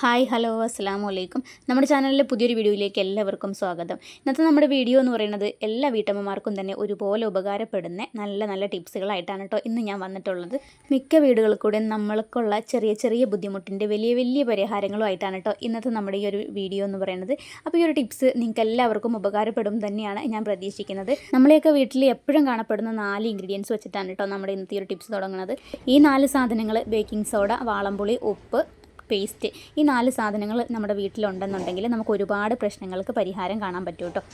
Hi hello അസ്സലാമു അലൈക്കും. നമ്മുടെ ചാനലിലെ പുതിയൊരു വീഡിയോയിലേക്ക് എല്ലാവർക്കും സ്വാഗതം. ഇന്നത്തെ നമ്മുടെ വീഡിയോ എന്ന് പറയുന്നത് എല്ലാ വീട്ടമ്മമാർക്കും തന്നെ ഒരുപോലെ ഉപകാരപ്പെടുന്ന നല്ല നല്ല ടിപ്സുകളായിട്ടാണ് കേട്ടോ ഇന്ന് ഞാൻ വന്നിട്ടുള്ളത്. മിക്ക വീടുകളിൽ കൂടെ നമ്മൾക്കുള്ള ചെറിയ ചെറിയ ബുദ്ധിമുട്ടിൻ്റെ വലിയ വലിയ പരിഹാരങ്ങളുമായിട്ടാണ് കേട്ടോ ഇന്നത്തെ നമ്മുടെ ഈ ഒരു വീഡിയോ എന്ന് പറയുന്നത്. അപ്പോൾ ഈ ഒരു ടിപ്സ് നിങ്ങൾക്ക് എല്ലാവർക്കും ഉപകാരപ്പെടും തന്നെയാണ് ഞാൻ പ്രതീക്ഷിക്കുന്നത്. നമ്മളെയൊക്കെ വീട്ടിൽ എപ്പോഴും കാണപ്പെടുന്ന 4 ഇൻഗ്രീഡിയൻസ് വെച്ചിട്ടാണ് കേട്ടോ നമ്മുടെ ഇന്നത്തെ ഈ ഒരു ടിപ്സ് തുടങ്ങുന്നത്. ഈ 4 സാധനങ്ങൾ ബേക്കിംഗ് സോഡ, വാളംപുളി, ഉപ്പ്, പേസ്റ്റ്, ഈ 4 സാധനങ്ങൾ നമ്മുടെ വീട്ടിലുണ്ടെന്നുണ്ടെങ്കിൽ നമുക്ക് ഒരുപാട് പ്രശ്നങ്ങൾക്ക് പരിഹാരം കാണാൻ പറ്റും കേട്ടോ.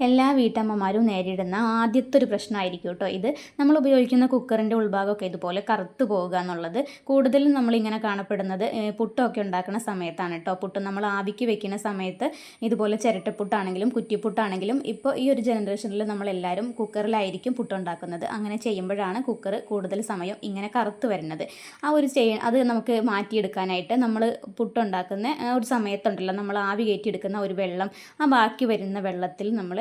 എല്ലാ വീട്ടമ്മമാരും നേരിടുന്ന ആദ്യത്തെ ഒരു പ്രശ്നമായിരിക്കും കേട്ടോ ഇത്. നമ്മൾ ഉപയോഗിക്കുന്ന കുക്കറിൻ്റെ ഉൾഭാഗമൊക്കെ ഇതുപോലെ കറുത്ത് പോകുക എന്നുള്ളത്. കൂടുതലും നമ്മളിങ്ങനെ കാണപ്പെടുന്നത് പുട്ടൊക്കെ ഉണ്ടാക്കുന്ന സമയത്താണ് കേട്ടോ. പുട്ട് നമ്മൾ ആവിക്ക് വെക്കുന്ന സമയത്ത് ഇതുപോലെ ചിരട്ടപ്പുട്ടാണെങ്കിലും കുറ്റിപ്പുട്ടാണെങ്കിലും ഇപ്പോൾ ഈ ഒരു ജനറേഷനിൽ നമ്മളെല്ലാവരും കുക്കറിലായിരിക്കും പുട്ടുണ്ടാക്കുന്നത്. അങ്ങനെ ചെയ്യുമ്പോഴാണ് കുക്കർ കൂടുതൽ സമയം ഇങ്ങനെ കറുത്ത് വരുന്നത്. അത് നമുക്ക് മാറ്റിയെടുക്കാനായിട്ട് നമ്മൾ പുട്ടുണ്ടാക്കുന്ന ഒരു സമയത്തുണ്ടല്ലോ, നമ്മൾ ആവി കയറ്റിയെടുക്കുന്ന ഒരു വെള്ളം, ആ ബാക്കി വരുന്ന വെള്ളത്തിൽ നമ്മൾ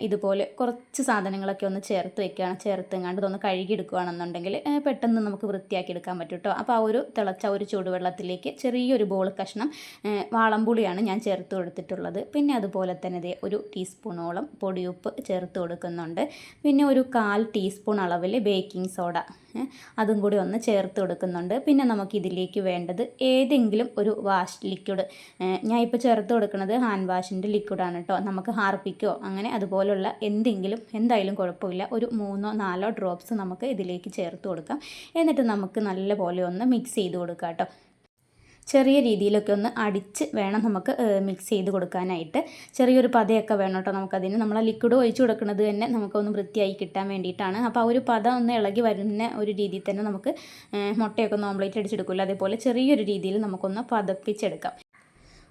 ഇതുപോലെ കുറച്ച് സാധനങ്ങളൊക്കെ ഒന്ന് ചേർത്തെങ്ങാണ്ട് ഇതൊന്ന് കഴുകിയെടുക്കുകയാണെന്നുണ്ടെങ്കിൽ പെട്ടെന്ന് നമുക്ക് വൃത്തിയാക്കി എടുക്കാൻ പറ്റും കേട്ടോ. അപ്പോൾ ആ ഒരു തിളച്ച ഒരു ചൂടുവെള്ളത്തിലേക്ക് ചെറിയൊരു ബോൾ കഷ്ണം വാളംപുളിയാണ് ഞാൻ ചേർത്ത് കൊടുത്തിട്ടുള്ളത്. പിന്നെ അതുപോലെ തന്നെ ഒരു ടീസ്പൂണോളം പൊടിയുപ്പ് ചേർത്ത് കൊടുക്കുന്നുണ്ട്. പിന്നെ ഒരു 1/4 ടീസ്പൂൺ അളവിൽ ബേക്കിംഗ് സോഡ അതും കൂടി ഒന്ന് ചേർത്ത് കൊടുക്കുന്നുണ്ട്. പിന്നെ നമുക്കിതിലേക്ക് വേണ്ടത് ഏതെങ്കിലും ഒരു വാഷ് ലിക്വിഡ്. ഞാൻ ഇപ്പോൾ ചേർത്ത് കൊടുക്കുന്നത് ഹാൻഡ് വാഷിൻ്റെ ലിക്വിഡാണ് കേട്ടോ. നമുക്ക് ഹാർപ്പിക്കോ അങ്ങനെ അതുപോലുള്ള എന്തായാലും കുഴപ്പമില്ല. ഒരു 3-4 ഡ്രോപ്സ് നമുക്ക് ഇതിലേക്ക് ചേർത്ത് കൊടുക്കാം. എന്നിട്ട് നമുക്ക് നല്ലപോലെ ഒന്ന് മിക്സ് ചെയ്ത് കൊടുക്കാം കേട്ടോ. ചെറിയ രീതിയിലൊക്കെ ഒന്ന് അടിച്ച് വേണം നമുക്ക് മിക്സ് ചെയ്ത് കൊടുക്കാനായിട്ട്. ചെറിയൊരു പതയൊക്കെ വേണം കേട്ടോ നമുക്കതിന്. നമ്മൾ ആ ലിക്വിഡ് ഒഴിച്ച് കൊടുക്കുന്നത് തന്നെ നമുക്കൊന്ന് വൃത്തിയായി കിട്ടാൻ വേണ്ടിയിട്ടാണ്. അപ്പോൾ ആ ഒരു പത ഒന്ന് ഇളകി വരുന്ന ഒരു രീതിയിൽ തന്നെ നമുക്ക് മുട്ടയൊക്കെ ഒന്ന് ഓംലേറ്റ് അടിച്ചെടുക്കില്ല, അതേപോലെ ചെറിയൊരു രീതിയിൽ നമുക്കൊന്ന് പതപ്പിച്ചെടുക്കാം.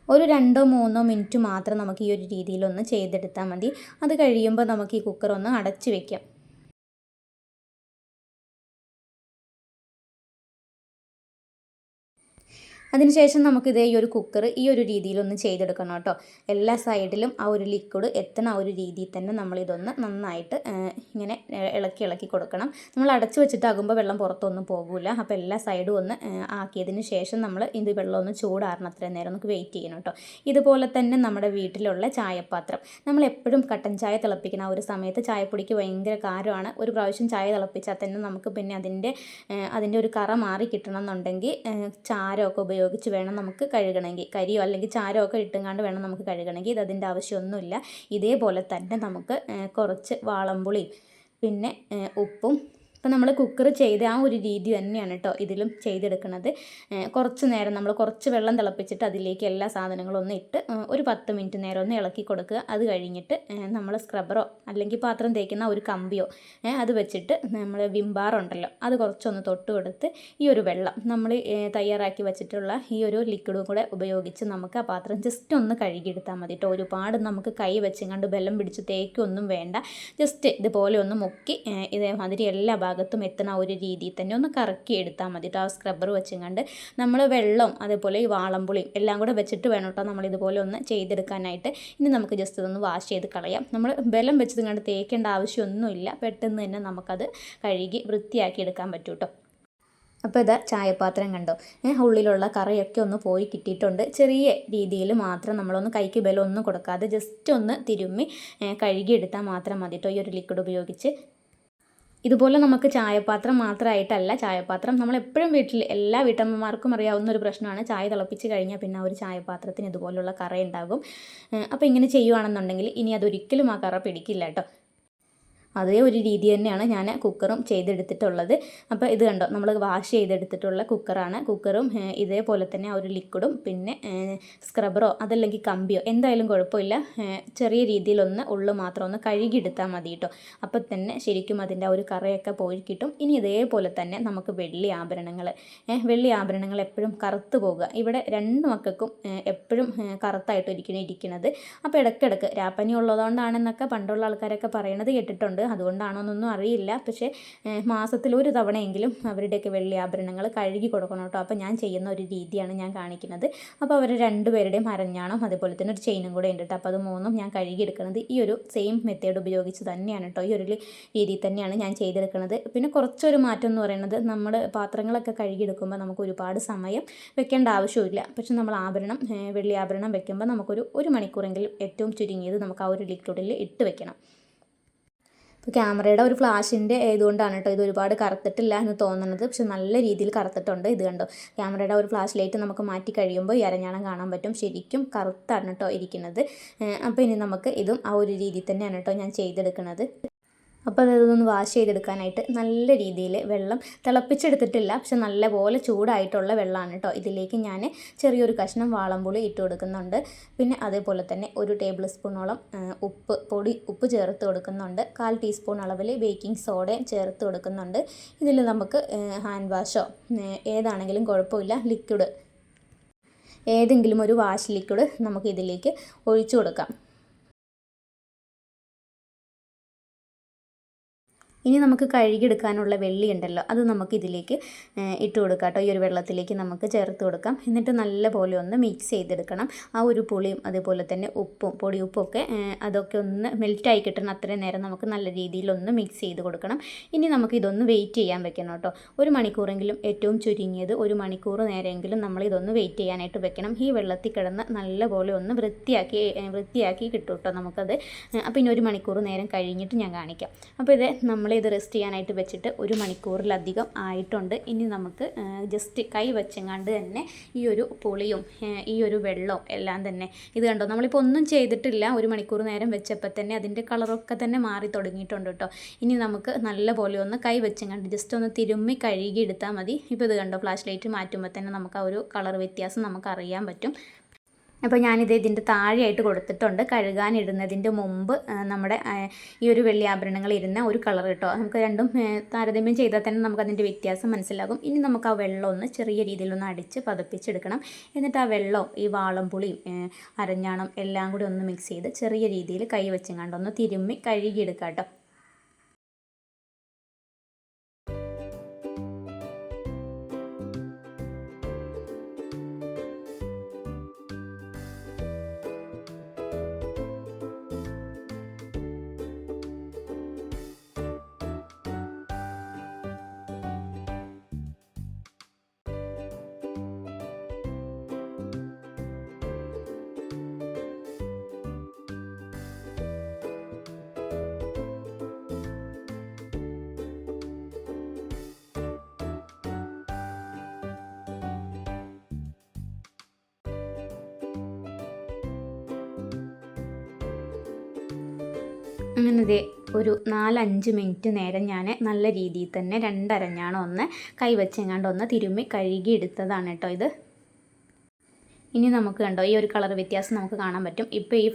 ഒരു 2-3 മിനിറ്റ് മാത്രം നമുക്ക് ഈ ഒരു രീതിയിലൊന്ന് ചെയ്തെടുത്താൽ മതി. അത് കഴിയുമ്പോൾ നമുക്ക് ഈ കുക്കർ ഒന്ന് അടച്ച് വയ്ക്കാം. അതിനുശേഷം നമുക്കിതേ ഈ ഒരു കുക്കർ ഈ ഒരു രീതിയിലൊന്ന് ചെയ്തെടുക്കണം കേട്ടോ. എല്ലാ സൈഡിലും ആ ഒരു ലിക്വിഡ് എത്തണ ആ ഒരു രീതിയിൽ തന്നെ നമ്മളിതൊന്ന് നന്നായിട്ട് ഇങ്ങനെ ഇളക്കി കൊടുക്കണം. നമ്മൾ അടച്ചു വെച്ചിട്ടാകുമ്പോൾ വെള്ളം പുറത്തൊന്നും പോകില്ല. അപ്പോൾ എല്ലാ സൈഡും ഒന്ന് ആക്കിയതിന് ശേഷം നമ്മൾ ഇത് വെള്ളം ഒന്ന് ചൂടാറണം. അത്രയും നേരം നമുക്ക് വെയിറ്റ് ചെയ്യണം കേട്ടോ. ഇതുപോലെ തന്നെ നമ്മുടെ വീട്ടിലുള്ള ചായപാത്രം, നമ്മൾ എപ്പോഴും കട്ടൻ ചായ തിളപ്പിക്കുന്ന ആ ഒരു സമയത്ത് ചായപ്പൊടിക്ക് ഭയങ്കര കാരമാണ്. ഒരു പ്രാവശ്യം ചായ തിളപ്പിച്ചാൽ തന്നെ നമുക്ക് പിന്നെ അതിൻ്റെ ഒരു കറ മാറി കിട്ടണം എന്നുണ്ടെങ്കിൽ ചാരമൊക്കെ ഉപയോഗിച്ച് വേണം നമുക്ക് കഴുകണമെങ്കിൽ. കരിയോ അല്ലെങ്കിൽ ചാരമോ ഒക്കെ ഇട്ടുങ്ങാണ്ട് വേണം നമുക്ക് കഴുകണമെങ്കിൽ. ഇതിൻ്റെ ആവശ്യമൊന്നുമില്ല. ഇതേപോലെ തന്നെ നമുക്ക് കുറച്ച് വാളംപുളിയും പിന്നെ ഉപ്പും, അപ്പോൾ നമ്മൾ കുക്കർ ചെയ്ത ആ ഒരു രീതി തന്നെയാണ് കേട്ടോ ഇതിലും ചെയ്തെടുക്കുന്നത്. കുറച്ച് നേരം നമ്മൾ കുറച്ച് വെള്ളം തിളപ്പിച്ചിട്ട് അതിലേക്ക് എല്ലാ സാധനങ്ങളും ഒന്ന് ഇട്ട് ഒരു 10 മിനിറ്റ് നേരം ഒന്ന് ഇളക്കി കൊടുക്കുക. അത് കഴിഞ്ഞിട്ട് നമ്മൾ സ്ക്രബ്ബറോ അല്ലെങ്കിൽ പാത്രം തേക്കുന്ന ഒരു കമ്പിയോ അത് വെച്ചിട്ട് നമ്മൾ വിംബാർ ഉണ്ടല്ലോ അത് കുറച്ചൊന്ന് തൊട്ട് കൊടുത്ത് ഈ ഒരു വെള്ളം നമ്മൾ തയ്യാറാക്കി വെച്ചിട്ടുള്ള ഈ ഒരു ലിക്വിഡും കൂടെ ഉപയോഗിച്ച് നമുക്ക് ആ പാത്രം ജസ്റ്റ് ഒന്ന് കഴുകിയെടുത്താൽ മതി കേട്ടോ. ഒരുപാട് നമുക്ക് കൈ വെച്ചങ്ങാണ്ട് ബലം പിടിച്ച് തേക്കൊന്നും വേണ്ട. ജസ്റ്റ് ഇതുപോലെ ഒന്ന് മുക്കി ഇതേമാതിരി എല്ലാ ഭാഗത്തും എത്തുന്ന ഒരു രീതിയിൽ തന്നെ ഒന്ന് കറക്കി എടുത്താൽ മതി കേട്ടോ. ആ സ്ക്രബ്ബർ വെച്ചുകൊണ്ട് നമ്മൾ വെള്ളവും അതേപോലെ ഈ വാളംപുളിയും എല്ലാം കൂടെ വെച്ചിട്ട് വേണം കേട്ടോ നമ്മളിതുപോലെ ഒന്ന് ചെയ്തെടുക്കാനായിട്ട്. ഇനി നമുക്ക് ജസ്റ്റ് ഇതൊന്ന് വാഷ് ചെയ്ത് കളയാം. നമ്മൾ ബലം വെച്ചത് കണ്ട് തേക്കേണ്ട ആവശ്യമൊന്നുമില്ല. പെട്ടെന്ന് തന്നെ നമുക്കത് കഴുകി വൃത്തിയാക്കി എടുക്കാൻ പറ്റും കേട്ടോ. അപ്പോൾ ഇതാ ചായപാത്രം കണ്ടോ, ഉള്ളിലുള്ള കറിയൊക്കെ ഒന്ന് പോയി കിട്ടിയിട്ടുണ്ട്. ചെറിയ രീതിയിൽ മാത്രം നമ്മളൊന്ന് കൈക്ക് ബലം ഒന്നും കൊടുക്കാതെ ജസ്റ്റ് ഒന്ന് തിരുമ്മി കഴുകിയെടുത്താൽ മാത്രം മതി കേട്ടോ ഈ ഒരു ലിക്വിഡ് ഉപയോഗിച്ച്. ഇതുപോലെ നമുക്ക് ചായപാത്രം മാത്രമായിട്ടല്ല, ചായപാത്രം നമ്മളെപ്പോഴും എല്ലാ വീട്ടമ്മമാർക്കും അറിയാവുന്ന ഒരു പ്രശ്നമാണ്. ചായ തിളപ്പിച്ച് കഴിഞ്ഞാൽ പിന്നെ ആ ഒരു ചായപാത്രത്തിന് ഇതുപോലുള്ള കറ ഉണ്ടാകും. അപ്പോൾ ഇങ്ങനെ ചെയ്യുകയാണെന്നുണ്ടെങ്കിൽ ഇനി അതൊരിക്കലും ആ കറ പിടിക്കില്ല കേട്ടോ. അതേ ഒരു രീതി തന്നെയാണ് ഞാൻ കുക്കറും ചെയ്തെടുത്തിട്ടുള്ളത്. അപ്പോൾ ഇത് കണ്ടോ, നമ്മൾ വാഷ് ചെയ്തെടുത്തിട്ടുള്ള കുക്കറും ഇതേപോലെ തന്നെ ആ ഒരു ലിക്വിഡും പിന്നെ സ്ക്രബ്ബറോ അതല്ലെങ്കിൽ കമ്പിയോ എന്തായാലും കുഴപ്പമില്ല. ചെറിയ രീതിയിലൊന്ന് ഉള്ളു മാത്രം ഒന്ന് കഴുകിയെടുത്താൽ മതി കേട്ടോ. അപ്പോൾ തന്നെ ശരിക്കും അതിൻ്റെ ആ ഒരു കറയൊക്കെ പോയി കിട്ടും. ഇനി ഇതേപോലെ തന്നെ നമുക്ക് വെള്ളി ആഭരണങ്ങൾ എപ്പോഴും കറുത്ത് പോകുക. ഇവിടെ 2 മക്കൾക്കും എപ്പോഴും കറുത്തായിട്ടായിരിക്കും ഇരിക്കുന്നത്. അപ്പോൾ ഇടയ്ക്കിടയ്ക്ക് രാപ്പനി ഉള്ളതുകൊണ്ടാണെന്നൊക്കെ പണ്ടുള്ള ആൾക്കാരൊക്കെ പറയണത് കേട്ടിട്ടുണ്ട്. ചെയ്യാറുണ്ട്. അതുകൊണ്ടാണോ എന്നൊന്നും അറിയില്ല. പക്ഷേ മാസത്തിൽ ഒരു തവണയെങ്കിലും അവരുടെയൊക്കെ വെള്ളി ആഭരണങ്ങൾ കഴുകി കൊടുക്കണം കേട്ടോ. അപ്പോൾ ഞാൻ ചെയ്യുന്ന ഒരു രീതിയാണ് ഞാൻ കാണിക്കുന്നത്. അപ്പോൾ അവർ രണ്ടുപേരുടെയും അരഞ്ഞാണം അതുപോലെ തന്നെ ഒരു ചെയിനും കൂടെ ഉണ്ട് കേട്ടോ. അപ്പോൾ അത് മൂന്നും ഞാൻ കഴുകിയെടുക്കുന്നത് ഈ ഒരു സെയിം മെത്തേഡ് ഉപയോഗിച്ച് തന്നെയാണ് കേട്ടോ. ഈ ഒരു രീതിയിൽ തന്നെയാണ് ഞാൻ ചെയ്തെടുക്കുന്നത്. പിന്നെ കുറച്ചൊരു മാറ്റം എന്ന് പറയുന്നത്, നമ്മൾ പാത്രങ്ങളൊക്കെ കഴുകിയെടുക്കുമ്പോൾ നമുക്ക് ഒരുപാട് സമയം വെക്കേണ്ട ആവശ്യമില്ല. പക്ഷെ നമ്മൾ വെള്ളി ആഭരണം വെക്കുമ്പോൾ ഒരു മണിക്കൂറെങ്കിലും ഏറ്റവും ചുരുങ്ങിയത് നമുക്ക് ആ ഒരു ലിക്വിഡിൽ ഇട്ട് വെക്കണം. ഇപ്പോൾ ക്യാമറയുടെ ഒരു ഫ്ലാഷിൻ്റെ ഇതുകൊണ്ടാണ് കേട്ടോ ഇത് ഒരുപാട് കറുത്തിട്ടില്ല എന്ന് തോന്നുന്നത്. പക്ഷെ നല്ല രീതിയിൽ കറുത്തിട്ടുണ്ട്. ഇത് കണ്ടോ, ക്യാമറയുടെ ഒരു ഫ്ലാഷ് ലൈറ്റ് നമുക്ക് മാറ്റി കഴിയുമ്പോൾ ഈ അരഞ്ഞാണം കാണാൻ പറ്റും. ശരിക്കും കറുത്താണ് കേട്ടോ ഇരിക്കുന്നത്. അപ്പോൾ ഇനി നമുക്ക് ഇതും ആ ഒരു രീതിയിൽ തന്നെയാണ് കേട്ടോ ഞാൻ ചെയ്തെടുക്കുന്നത്. അപ്പോൾ അതൊന്ന് വാഷ് ചെയ്തെടുക്കാനായിട്ട് നല്ല രീതിയിൽ വെള്ളം തിളപ്പിച്ചെടുത്തിട്ടില്ല, പക്ഷെ നല്ലപോലെ ചൂടായിട്ടുള്ള വെള്ളമാണ് കേട്ടോ. ഇതിലേക്ക് ഞാൻ ചെറിയൊരു കഷ്ണം വാളംപുളി ഇട്ട് കൊടുക്കുന്നുണ്ട്. പിന്നെ അതേപോലെ തന്നെ ഒരു ടേബിൾ സ്പൂണോളം ഉപ്പ് ചേർത്ത് കൊടുക്കുന്നുണ്ട്. 1/4 ടീസ്പൂൺ അളവിൽ ബേക്കിംഗ് സോഡയും ചേർത്ത് കൊടുക്കുന്നുണ്ട്. ഇതിൽ നമുക്ക് ഹാൻഡ് വാഷോ ഏതാണെങ്കിലും കുഴപ്പമില്ല, ഏതെങ്കിലും ഒരു വാഷ് ലിക്വിഡ് നമുക്ക് ഇതിലേക്ക് ഒഴിച്ചു കൊടുക്കാം. ഇനി നമുക്ക് കഴുകിയെടുക്കാനുള്ള വെള്ളി ഉണ്ടല്ലോ, അത് നമുക്ക് ഇതിലേക്ക് ഇട്ട് കൊടുക്കാം കേട്ടോ. ഈ ഒരു വെള്ളത്തിലേക്ക് നമുക്ക് ചേർത്ത് കൊടുക്കാം. എന്നിട്ട് നല്ലപോലെ ഒന്ന് മിക്സ് ചെയ്തെടുക്കണം. ആ ഒരു പുളിയും അതേപോലെ തന്നെ പൊടിയുപ്പൊക്കെ അതൊക്കെ ഒന്ന് മെൽറ്റായി കിട്ടണം. അത്രയും നേരം നമുക്ക് നല്ല രീതിയിലൊന്ന് മിക്സ് ചെയ്ത് കൊടുക്കണം. ഇനി നമുക്ക് ഇതൊന്ന് വെയിറ്റ് ചെയ്യാൻ വെക്കണം കേട്ടോ. 1 മണിക്കൂറെങ്കിലും, ഏറ്റവും ചുരുങ്ങിയത് 1 മണിക്കൂർ നേരമെങ്കിലും നമ്മൾ ഇതൊന്ന് വെയിറ്റ് ചെയ്യാനായിട്ട് വെക്കണം. ഈ വെള്ളത്തിൽ കിടന്ന് നല്ലപോലെ ഒന്ന് വൃത്തിയാക്കി കിട്ടും കേട്ടോ നമുക്കത്. അപ്പോൾ ഇനി 1 മണിക്കൂർ നേരം കഴിഞ്ഞിട്ട് ഞാൻ കാണിക്കാം. അപ്പോൾ ഇത് റെസ്റ്റ് ചെയ്യാനായിട്ട് വെച്ചിട്ട് 1 മണിക്കൂറിലധികം ആയിട്ടുണ്ട്. ഇനി നമുക്ക് ജസ്റ്റ് കൈ വെച്ചെങ്ങാണ്ട് തന്നെ ഈ ഒരു പുളിയും ഈ ഒരു വെള്ളവും എല്ലാം തന്നെ, ഇത് കണ്ടോ, നമ്മളിപ്പോൾ ഒന്നും ചെയ്തിട്ടില്ല. 1 മണിക്കൂർ നേരം വെച്ചപ്പോൾ തന്നെ അതിൻ്റെ കളറൊക്കെ തന്നെ മാറി തുടങ്ങിയിട്ടുണ്ട് കേട്ടോ. ഇനി നമുക്ക് നല്ലപോലെ ഒന്ന് കൈ വെച്ചെങ്ങാണ്ട് ജസ്റ്റ് ഒന്ന് തിരുമ്മി കഴുകി എടുത്താൽ മതി. ഇപ്പോൾ ഇത് കണ്ടോ, ഫ്ലാഷ് ലൈറ്റ് മാറ്റുമ്പോൾ തന്നെ നമുക്ക് ആ ഒരു കളർ വ്യത്യാസം നമുക്ക് അറിയാൻ പറ്റും. അപ്പോൾ ഞാനിത് ഇതിൻ്റെ താഴെയായിട്ട് കൊടുത്തിട്ടുണ്ട്. കഴുകാനിടുന്നതിൻ്റെ മുമ്പ് നമ്മുടെ ഈ ഒരു വെള്ളി ആഭരണങ്ങൾ ഇരുന്ന ഒരു കളർ കേട്ടോ. നമുക്ക് രണ്ടും താരതമ്യം ചെയ്താൽ തന്നെ നമുക്കതിൻ്റെ വ്യത്യാസം മനസ്സിലാകും. ഇനി നമുക്ക് ആ വെള്ളം ഒന്ന് ചെറിയ രീതിയിലൊന്ന് അടിച്ച് പതപ്പിച്ചെടുക്കണം. എന്നിട്ട് ആ വെള്ളവും ഈ വാളംപുളിയും അരഞ്ഞാണം എല്ലാം കൂടി ഒന്ന് മിക്സ് ചെയ്ത് ചെറിയ രീതിയിൽ കൈ വെച്ചെങ്ങാണ്ടൊന്ന് തിരുമ്മി കഴുകിയെടുക്കാം കേട്ടോ. അങ്ങനെ ഒരു 4-5 മിനിറ്റ് നേരം ഞാൻ നല്ല രീതിയിൽ തന്നെ 2 അരഞ്ഞാണം ഒന്ന് കൈവച്ചെങ്ങാണ്ട് ഒന്ന് തിരുമ്മി കഴുകി എടുത്തതാണ് കേട്ടോ ഇത്. ഇനി നമുക്ക് കണ്ടോ ഈ ഒരു കളർ വ്യത്യാസം നമുക്ക് കാണാൻ പറ്റും. ഇപ്പോൾ ഈ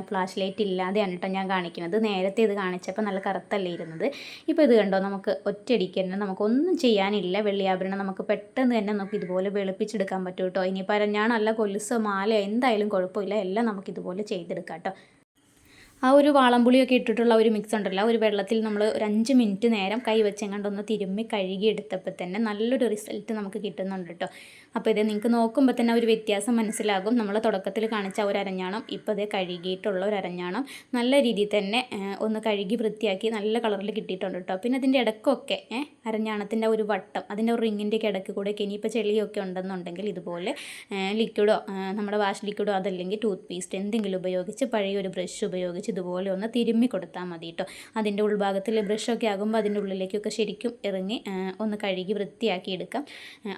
ഫ്ലാഷ് ലൈറ്റ് ഇല്ലാതെയാണ് കേട്ടോ ഞാൻ കാണിക്കുന്നത്. നേരത്തെ ഇത് കാണിച്ചപ്പോൾ നല്ല കറുത്തല്ലേ ഇരുന്നത്. ഇപ്പോൾ ഇത് കണ്ടോ, നമുക്ക് ഒറ്റയടിക്ക് തന്നെ നമുക്കൊന്നും ചെയ്യാനില്ല. വെള്ളിയാഭരണം നമുക്ക് പെട്ടെന്ന് തന്നെ നമുക്ക് ഇതുപോലെ വെളുപ്പിച്ചെടുക്കാൻ പറ്റും കേട്ടോ. ഇനി അരഞ്ഞാണല്ല, കൊലുസോ മാലയോ എന്തായാലും കുഴപ്പമില്ല, എല്ലാം നമുക്കിതുപോലെ ചെയ്തെടുക്കാം കേട്ടോ. ആ ഒരു വാളംപുളിയൊക്കെ ഇട്ടിട്ടുള്ള ഒരു മിക്സ് ഉണ്ടല്ലോ, ഒരു വെള്ളത്തിൽ നമ്മൾ ഒരു 5 മിനിറ്റ് നേരം കൈ വെച്ചെങ്ങാണ്ടൊന്ന് തിരുമ്മി കഴുകി എടുത്തപ്പോൾ തന്നെ നല്ലൊരു റിസൾട്ട് നമുക്ക് കിട്ടുന്നുണ്ട് കേട്ടോ. അപ്പോൾ ഇത് നിങ്ങൾക്ക് നോക്കുമ്പോൾ തന്നെ ഒരു വ്യത്യാസം മനസ്സിലാകും. നമ്മൾ തുടക്കത്തിൽ കാണിച്ച ഒരു അരഞ്ഞാണം ഇപ്പോൾ ഇത് കഴുകിയിട്ടുള്ള ഒരു അരഞ്ഞാണം നല്ല രീതിയിൽ തന്നെ ഒന്ന് കഴുകി വൃത്തിയാക്കി നല്ല കളറിൽ കിട്ടിയിട്ടുണ്ട് കേട്ടോ. പിന്നെ അതിൻ്റെ ഇടയ്ക്കൊക്കെ അരഞ്ഞാണത്തിൻ്റെ ഒരു വട്ടം, അതിൻ്റെ ഒരു റിങ്ങിൻ്റെയൊക്കെ ഇടയ്ക്ക് കൂടെ ഇനിയിപ്പോൾ ചെളിയൊക്കെ ഉണ്ടെന്നുണ്ടെങ്കിൽ ഇതുപോലെ ലിക്വിഡോ നമ്മുടെ വാഷ് ലിക്വിഡോ അതല്ലെങ്കിൽ ടൂത്ത് പേസ്റ്റ് എന്തെങ്കിലും ഉപയോഗിച്ച് പഴയൊരു ബ്രഷ് ഉപയോഗിച്ച് ഇതുപോലെ ഒന്ന് തിരുമ്മി കൊടുത്താൽ മതി കേട്ടോ. അതിൻ്റെ ഉൾഭാഗത്തിൽ ബ്രഷൊക്കെ ആകുമ്പോൾ അതിൻ്റെ ഉള്ളിലേക്കൊക്കെ ശരിക്കും ഇറങ്ങി ഒന്ന് കഴുകി വൃത്തിയാക്കി എടുക്കാം.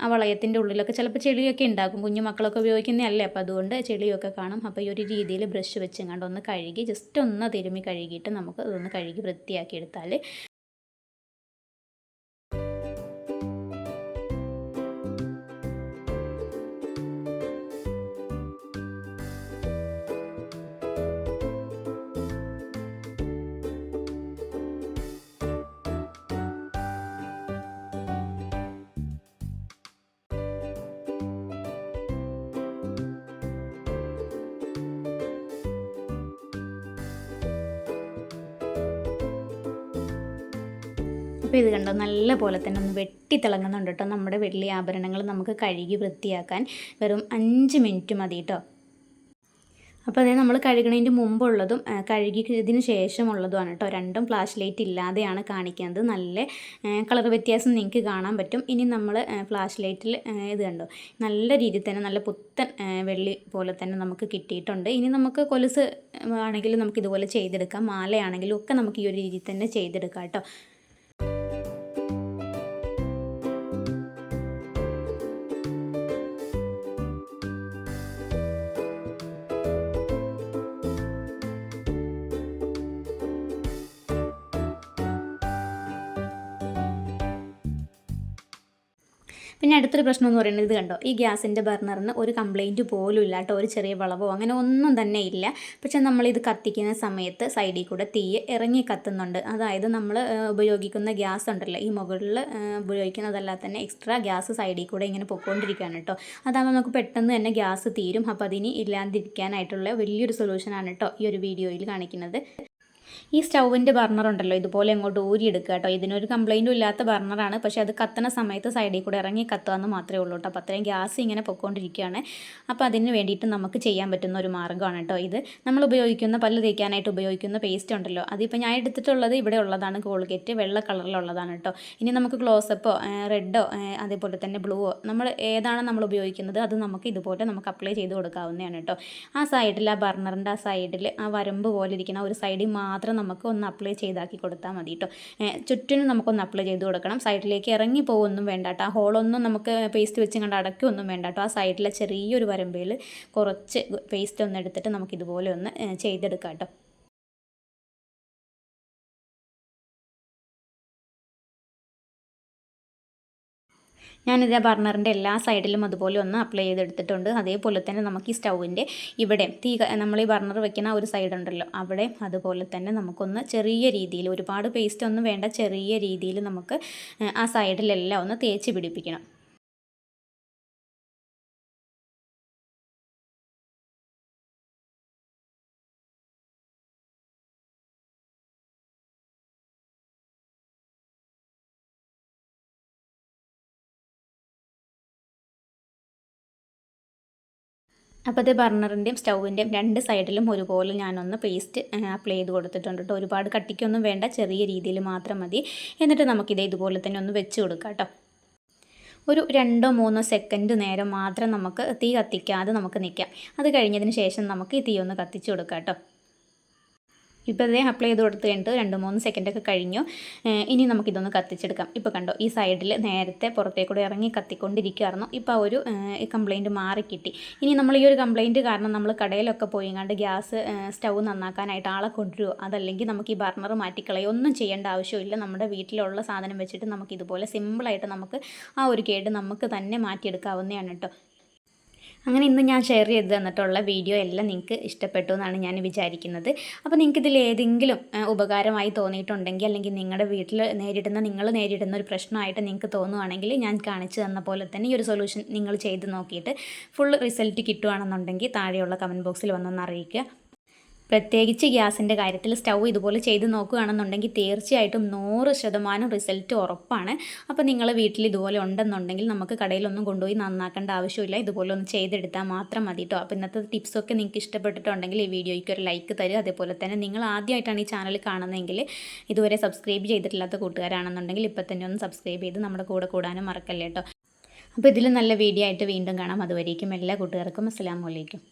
ആ വളയത്തിൻ്റെ ഉള്ളിലൊക്കെ ചിലപ്പോൾ ചെളിയൊക്കെ ഉണ്ടാകും, കുഞ്ഞു മക്കളൊക്കെ ഉപയോഗിക്കുന്നതല്ലേ, അപ്പോൾ അതുകൊണ്ട് ചെളിയൊക്കെ കാണും. അപ്പോൾ ഈ ഒരു രീതിയിൽ ബ്രഷ് വെച്ചെങ്ങാണ്ട് ഒന്ന് കഴുകി ജസ്റ്റ് ഒന്ന് തിരുമ്മി കഴുകിയിട്ട് നമുക്ക് അതൊന്ന് കഴുകി വൃത്തിയാക്കി എടുത്താൽ അപ്പോൾ ഇത് കണ്ടോ, നല്ല പോലെ തന്നെ ഒന്ന് വെട്ടി തിളങ്ങുന്നുണ്ട് കേട്ടോ. നമ്മുടെ വെള്ളി ആഭരണങ്ങൾ നമുക്ക് കഴുകി വൃത്തിയാക്കാൻ വെറും 5 മിനിറ്റ് മതി കേട്ടോ. അപ്പോൾ അതേ നമ്മൾ കഴുകണതിൻ്റെ മുമ്പുള്ളതും കഴുകിയതിന് ശേഷമുള്ളതുമാണ് കേട്ടോ. രണ്ടും ഫ്ലാഷ് ലൈറ്റ് ഇല്ലാതെയാണ് കാണിക്കുന്നത്. നല്ല കളർ വ്യത്യാസം നിങ്ങൾക്ക് കാണാൻ പറ്റും. ഇനി നമ്മൾ ഫ്ലാഷ് ലൈറ്റിൽ ഇത് കണ്ടോ, നല്ല രീതിയിൽ തന്നെ നല്ല പുത്തൻ വെള്ളി പോലെ തന്നെ നമുക്ക് കിട്ടിയിട്ടുണ്ട്. ഇനി നമുക്ക് കൊലുസ് ആണെങ്കിലും നമുക്ക് ഇതുപോലെ ചെയ്തെടുക്കാം, മാലയാണെങ്കിലും ഒക്കെ നമുക്ക് ഈ ഒരു രീതിയിൽ തന്നെ ചെയ്തെടുക്കാം കേട്ടോ. പിന്നെ അടുത്തൊരു പ്രശ്നം എന്ന് പറയുന്നത് ഇത് കണ്ടോ, ഈ ഗ്യാസിൻ്റെ ബർണറിന് ഒരു കംപ്ലൈൻറ്റ് പോലും ഇല്ല കേട്ടോ. ഒരു ചെറിയ വളവോ അങ്ങനെ ഒന്നും തന്നെ ഇല്ല. പക്ഷേ നമ്മളിത് കത്തിക്കുന്ന സമയത്ത് സൈഡിൽ കൂടെ തീ ഇറങ്ങി കത്തുന്നുണ്ട്. അതായത് നമ്മൾ ഉപയോഗിക്കുന്ന ഗ്യാസ് ഉണ്ടല്ലോ, ഈ മുകളിൽ ഉപയോഗിക്കുന്നതല്ലാതെ തന്നെ എക്സ്ട്രാ ഗ്യാസ് സൈഡിൽ കൂടെ ഇങ്ങനെ പൊയ്ക്കൊണ്ടിരിക്കുകയാണ് കേട്ടോ. അതാകുമ്പോൾ നമുക്ക് പെട്ടെന്ന് തന്നെ ഗ്യാസ് തീരും. അപ്പോൾ അതിന് ഇല്ലാതിരിക്കാനായിട്ടുള്ള വലിയൊരു സൊല്യൂഷനാണ് കേട്ടോ ഈ ഒരു വീഡിയോയിൽ കാണിക്കുന്നത്. ഈ സ്റ്റൗവിൻ്റെ ബർണർ ഉണ്ടല്ലോ, ഇതുപോലെ അങ്ങോട്ട് ഊരിയെടുക്കുക കേട്ടോ. ഇതിനൊരു കംപ്ലൈൻറ്റും ഇല്ലാത്ത ബർണറാണ്. പക്ഷേ അത് കത്തണ സമയത്ത് സൈഡിൽ കൂടെ ഇറങ്ങി കത്തുകയെന്ന് മാത്രമേ ഉള്ളൂ കേട്ടോ. അപ്പോൾ അത്രയും ഗ്യാസ് ഇങ്ങനെ പൊയ്ക്കൊണ്ടിരിക്കുകയാണ്. അപ്പോൾ അതിന് വേണ്ടിയിട്ട് നമുക്ക് ചെയ്യാൻ പറ്റുന്ന ഒരു മാർഗ്ഗമാണ് കേട്ടോ ഇത്. നമ്മൾ ഉപയോഗിക്കുന്ന പല്ല് തേക്കാനായിട്ട് ഉപയോഗിക്കുന്ന പേസ്റ്റ് ഉണ്ടല്ലോ, അതിപ്പോൾ ഞാൻ എടുത്തിട്ടുള്ളത് ഇവിടെ ഉള്ളതാണ്, കോൾഗേറ്റ് വെള്ള കളറിലുള്ളതാണ് കേട്ടോ. ഇനി നമുക്ക് ക്ലോസപ്പോ റെഡോ അതേപോലെ തന്നെ ബ്ലൂവോ നമ്മൾ ഏതാണ് നമ്മൾ ഉപയോഗിക്കുന്നത് അത് നമുക്ക് ഇതുപോലെ നമുക്ക് അപ്ലൈ ചെയ്ത് കൊടുക്കാവുന്നതാണ് കേട്ടോ. ആ സൈഡിൽ, ആ ബർണറിൻ്റെ ആ സൈഡിൽ ആ വരമ്പ് പോലെ ഇരിക്കുന്ന ഒരു സൈഡിൽ മാത്രം നമുക്ക് ഒന്ന് അപ്ലൈ ചെയ്താക്കി കൊടുത്താൽ മതി കേട്ടോ. ചുറ്റിനും നമുക്കൊന്ന് അപ്ലൈ ചെയ്ത് കൊടുക്കണം. സൈഡിലേക്ക് ഇറങ്ങി പോകുമൊന്നും വേണ്ട കേട്ടോ. ആ ഹോളൊന്നും നമുക്ക് പേസ്റ്റ് വെച്ച് കണ്ട് അടയ്ക്കൊന്നും വേണ്ട കേട്ടോ. ആ സൈഡിലെ ചെറിയൊരു വരമ്പയിൽ കുറച്ച് പേസ്റ്റ് ഒന്ന് എടുത്തിട്ട് നമുക്കിതുപോലെ ഒന്ന് ചെയ്തെടുക്കാം കേട്ടോ. ഞാനിത് ബർണറിൻ്റെ എല്ലാ സൈഡിലും അതുപോലെ ഒന്ന് അപ്ലൈ ചെയ്തെടുത്തിട്ടുണ്ട്. അതേപോലെ തന്നെ നമുക്ക് ഈ സ്റ്റൗവിൻ്റെ ഇവിടെ നമ്മൾ ഈ ബർണർ വെക്കുന്ന ഒരു സൈഡ് ഉണ്ടല്ലോ, അവിടെ അതുപോലെ തന്നെ നമുക്കൊന്ന് ചെറിയ രീതിയിൽ, ഒരുപാട് പേസ്റ്റ് ഒന്നും വേണ്ട, ചെറിയ രീതിയിൽ നമുക്ക് ആ സൈഡിലെല്ലാം ഒന്ന് തേച്ച് പിടിപ്പിക്കണം. അപ്പോൾ അത് ബർണറിൻ്റെയും സ്റ്റൗവിൻ്റെയും രണ്ട് സൈഡിലും ഒരുപോലെ ഞാനൊന്ന് പേസ്റ്റ് അപ്ലൈ ചെയ്ത് കൊടുത്തിട്ടുണ്ട് കേട്ടോ. ഒരുപാട് കട്ടിക്കൊന്നും വേണ്ട, ചെറിയ രീതിയിൽ മാത്രം മതി. എന്നിട്ട് നമുക്കിത് ഇതുപോലെ തന്നെ ഒന്ന് വെച്ച് കൊടുക്കാം കേട്ടോ. ഒരു 2-3 സെക്കൻഡ് നേരം മാത്രം നമുക്ക് തീ കത്തിക്കാതെ നമുക്ക് നിൽക്കാം. അത് കഴിഞ്ഞതിന് ശേഷം നമുക്ക് ഈ തീ ഒന്ന് കത്തിച്ച് കൊടുക്കാം കേട്ടോ. ഇപ്പോൾ അതേ അപ്ലൈ ചെയ്ത് കൊടുത്ത് കഴിഞ്ഞിട്ട് 2-3 സെക്കൻഡൊക്കെ കഴിഞ്ഞു. ഇനി നമുക്കിതൊന്ന് കത്തിച്ചെടുക്കാം. ഇപ്പോൾ കണ്ടോ, ഈ സൈഡിൽ നേരത്തെ പുറത്തേക്കൂടെ ഇറങ്ങി കത്തിക്കൊണ്ടിരിക്കുകയായിരുന്നു. ഇപ്പോൾ ആ ഒരു കംപ്ലൈൻറ്റ് മാറിക്കിട്ടി. ഇനി നമ്മൾ ഈ ഒരു കംപ്ലൈൻറ്റ് കാരണം നമ്മൾ കടയിലൊക്കെ പോയിങ്ങാണ്ട് ഗ്യാസ് സ്റ്റൗ നന്നാക്കാനായിട്ട് ആളെ കൊണ്ടുവരുമോ, അതല്ലെങ്കിൽ നമുക്ക് ഈ ബർണർ മാറ്റിക്കളയോ ഒന്നും ചെയ്യേണ്ട ആവശ്യമില്ല. നമ്മുടെ വീട്ടിലുള്ള സാധനം വെച്ചിട്ട് നമുക്കിതുപോലെ സിമ്പിളായിട്ട് നമുക്ക് ആ ഒരു കേട് നമുക്ക് തന്നെ മാറ്റിയെടുക്കാവുന്നതാണ് കേട്ടോ. അങ്ങനെ ഇന്ന് ഞാൻ ഷെയർ ചെയ്ത് തന്നിട്ടുള്ള വീഡിയോ എല്ലാം നിങ്ങൾക്ക് ഇഷ്ടപ്പെട്ടു എന്നാണ് ഞാൻ വിചാരിക്കുന്നത്. അപ്പോൾ നിങ്ങൾക്ക് ഇതിൽ ഏതെങ്കിലും ഉപകാരമായി തോന്നിയിട്ടുണ്ടെങ്കിൽ, അല്ലെങ്കിൽ നിങ്ങളുടെ വീട്ടിൽ നിങ്ങൾ നേരിടുന്ന ഒരു പ്രശ്നമായിട്ട് നിങ്ങൾക്ക് തോന്നുവാണെങ്കിൽ, ഞാൻ കാണിച്ചു തന്ന പോലെ തന്നെ ഈ ഒരു സൊല്യൂഷൻ നിങ്ങൾ ചെയ്ത് നോക്കിയിട്ട് ഫുൾ റിസൾട്ട് കിട്ടുകയാണെന്നുണ്ടെങ്കിൽ താഴെയുള്ള കമൻറ്റ് ബോക്സിൽ വന്നൊന്ന് അറിയിക്കുക. പ്രത്യേകിച്ച് ഗ്യാസിൻ്റെ കാര്യത്തിൽ സ്റ്റൗ ഇതുപോലെ ചെയ്ത് നോക്കുകയാണെന്നുണ്ടെങ്കിൽ തീർച്ചയായിട്ടും 100% റിസൾട്ട് ഉറപ്പാണ്. അപ്പോൾ നിങ്ങൾ വീട്ടിൽ ഇതുപോലെ ഉണ്ടെന്നുണ്ടെങ്കിൽ നമുക്ക് കടയിലൊന്നും കൊണ്ടുപോയി നന്നാക്കേണ്ട ആവശ്യമില്ല. ഇതുപോലെ ഒന്ന് ചെയ്തെടുത്താൽ മാത്രം മതി കേട്ടോ. അപ്പോൾ ഇന്നത്തെ ടിപ്സൊക്കെ നിങ്ങൾക്ക് ഇഷ്ടപ്പെട്ടിട്ടുണ്ടെങ്കിൽ ഈ വീഡിയോയ്ക്ക് ഒരു ലൈക്ക് തരിക. അതേപോലെ തന്നെ നിങ്ങൾ ആദ്യമായിട്ടാണ് ഈ ചാനൽ കാണുന്നതെങ്കിൽ, ഇതുവരെ സബ്സ്ക്രൈബ് ചെയ്തിട്ടില്ലാത്ത കൂട്ടുകാരാണെന്നുണ്ടെങ്കിൽ ഇപ്പോൾ തന്നെ ഒന്ന് സബ്സ്ക്രൈബ് ചെയ്ത് നമ്മുടെ കൂടെ കൂടാനും മറക്കല്ലേ കേട്ടോ. അപ്പോൾ ഇതിൽ നല്ല വീഡിയോ ആയിട്ട് വീണ്ടും കാണാം. അതുവരേക്കും എല്ലാ കൂട്ടുകാർക്കും അസ്സലാമു അലൈക്കും.